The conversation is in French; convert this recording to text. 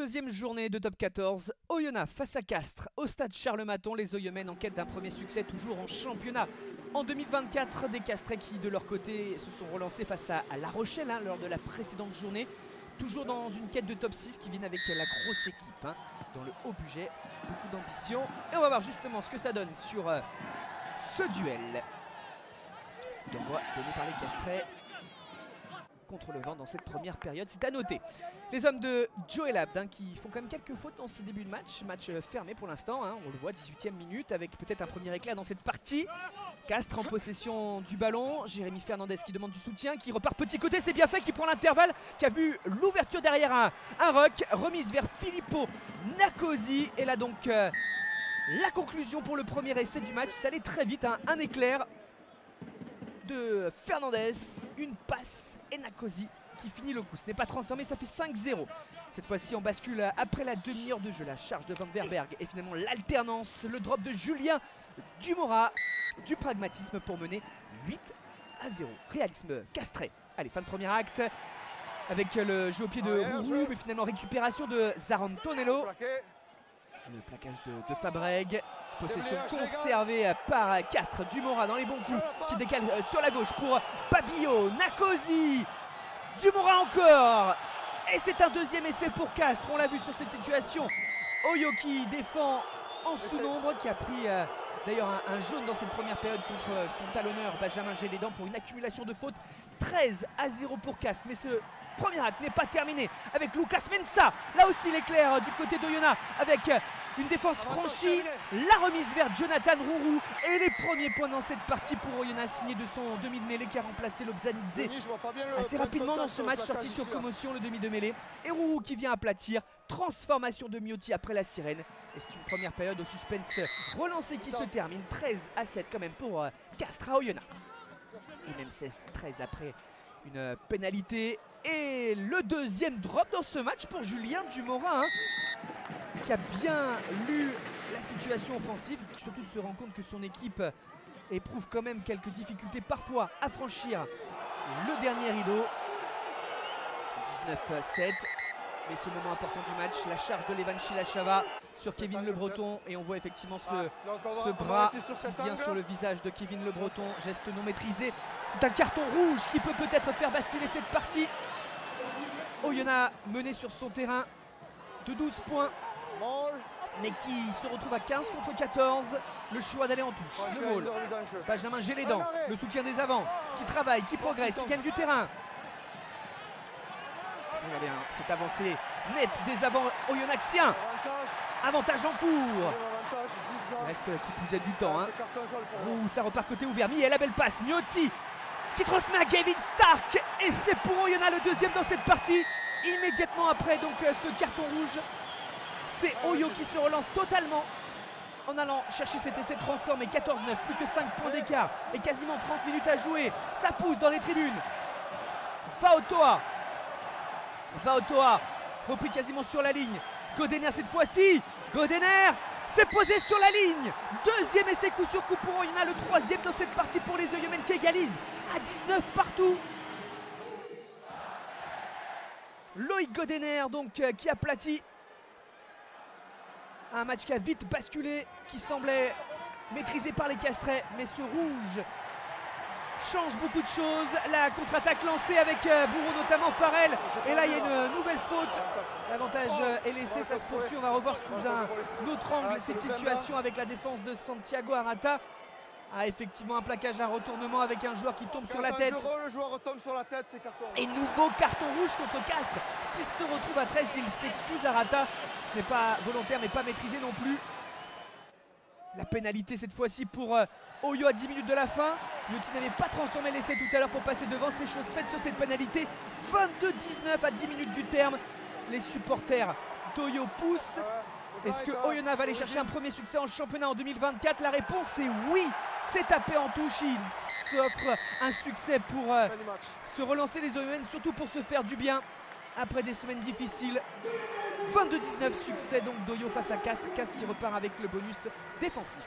22e journée de top 14, Oyonnax face à Castres au stade Charles-Maton. Les Oyomènes en quête d'un premier succès toujours en championnat en 2024. Des Castrais qui de leur côté se sont relancés face à La Rochelle lors de la précédente journée. Toujours dans une quête de top 6 qui viennent avec la grosse équipe dans le haut budget, beaucoup d'ambition. Et on va voir justement ce que ça donne sur ce duel. D'envoi donné par les Castrais contre le vent dans cette première période, c'est à noter. Les hommes de Joel Abd qui font quand même quelques fautes dans ce début de match fermé pour l'instant, on le voit, 18e minute avec peut-être un premier éclat dans cette partie. Castres en possession du ballon, Jérémy Fernandez qui demande du soutien, qui repart petit côté, c'est bien fait, qui prend l'intervalle, qui a vu l'ouverture derrière un ruck, remise vers Filippo Nakosi, et là donc la conclusion pour le premier essai du match, c'est allé très vite, un éclair de Fernandez, une passe et Nakosi qui finit le coup. Ce n'est pas transformé, ça fait 5-0. Cette fois-ci on bascule après la demi-heure de jeu. La charge de Van Verberg et finalement l'alternance, le drop de Julien Dumora, du pragmatisme pour mener 8-0. Réalisme castré. Allez, fin de premier acte avec le jeu au pied de Rourou, mais finalement récupération de Zarantonello. Le plaquage de Fabreg. Possession conservée par Castres. Dumora dans les bons coups qui décale sur la gauche pour Babio. Nakosi. Dumora encore. Et c'est un deuxième essai pour Castres. On l'a vu sur cette situation. Oyo qui défend en sous-nombre, qui a pris d'ailleurs un jaune dans cette première période contre son talonneur Benjamin Gélédan pour une accumulation de fautes. 13-0 pour Castres. Mais ce premier acte n'est pas terminé avec Lucas Mensah. Là aussi l'éclair du côté d'Oyonnax avec une défense franchie, la remise vers Jonathan Rourou et les premiers points dans cette partie pour Oyonnax, signé de son demi de mêlée qui a remplacé Lobzanidze assez rapidement dans ce match, sorti sur commotion le demi de mêlée, et Rourou qui vient aplatir. Transformation de Miotti après la sirène, et c'est une première période au suspense relancé qui se termine 13-7 quand même pour Castres à Oyonnax, et même 16-13 après une pénalité. Et le deuxième drop dans ce match pour Julien Dumora, qui a bien lu la situation offensive, qui surtout se rend compte que son équipe éprouve quand même quelques difficultés parfois à franchir le dernier rideau. 19-7. Mais ce moment important du match, la charge de Levan Chilachava sur Kevin Le Breton, et on voit effectivement ce bras qui vient sur le visage de Kevin Le Breton, geste non maîtrisé. C'est un carton rouge qui peut peut-être faire basculer cette partie. Oyonnax mené sur son terrain de 12 points, mais qui se retrouve à 15 contre 14. Le choix d'aller en touche, le goal. Benjamin Gélédan, le soutien des avants, qui travaille, qui progresse, qui gagne du terrain. Regardez cette avancée nette des avants oyonnaxiens. Avantage en cours. Il reste qui plus a du temps. Ouh, ça repart côté ouvert. Et la belle passe. Miotti qui transmet à Kevin Stark. Et c'est pour Oyonnax le deuxième dans cette partie. Immédiatement après donc ce carton rouge, c'est Oyo qui se relance totalement en allant chercher cet essai transformé. 14-9, plus que 5 points d'écart et quasiment 30 minutes à jouer. Ça pousse dans les tribunes. Vaotoa, repris quasiment sur la ligne. Godener cette fois-ci. Godener s'est posé sur la ligne. Deuxième essai coup sur coup pour Oyonnax, le troisième dans cette partie pour les Oyomènes qui égalisent à 19 partout. Loïc Godener donc qui aplatit un match qui a vite basculé, qui semblait maîtrisé par les Castrais, mais ce rouge change beaucoup de choses. La contre-attaque lancée avec Bourreau, notamment Farrell, et là il y a une nouvelle faute. L'avantage est laissé, ça se poursuit. On va revoir sous un autre angle cette situation avec la défense de Santiago Arata. Effectivement un plaquage, un retournement avec un joueur qui tombe sur la tête. Le joueur retombe sur la tête, c'est carton rouge. Et nouveau carton rouge contre Castres qui se retrouve à 13. Il s'excuse Arata. Ce n'est pas volontaire mais pas maîtrisé non plus. La pénalité cette fois-ci pour Oyo à 10 minutes de la fin. Miotti n'avait pas transformé l'essai tout à l'heure pour passer devant. C'est chose faite sur cette pénalité. 22-19 à 10 minutes du terme. Les supporters d'Oyo poussent. Est-ce que Oyonnax va aller chercher un premier succès en championnat en 2024? La réponse est oui. C'est tapé en touche. Il s'offre un succès pour se relancer les Oyonnax, surtout pour se faire du bien après des semaines difficiles. 22-19, succès donc d'Oyo face à Castres. Castres qui repart avec le bonus défensif.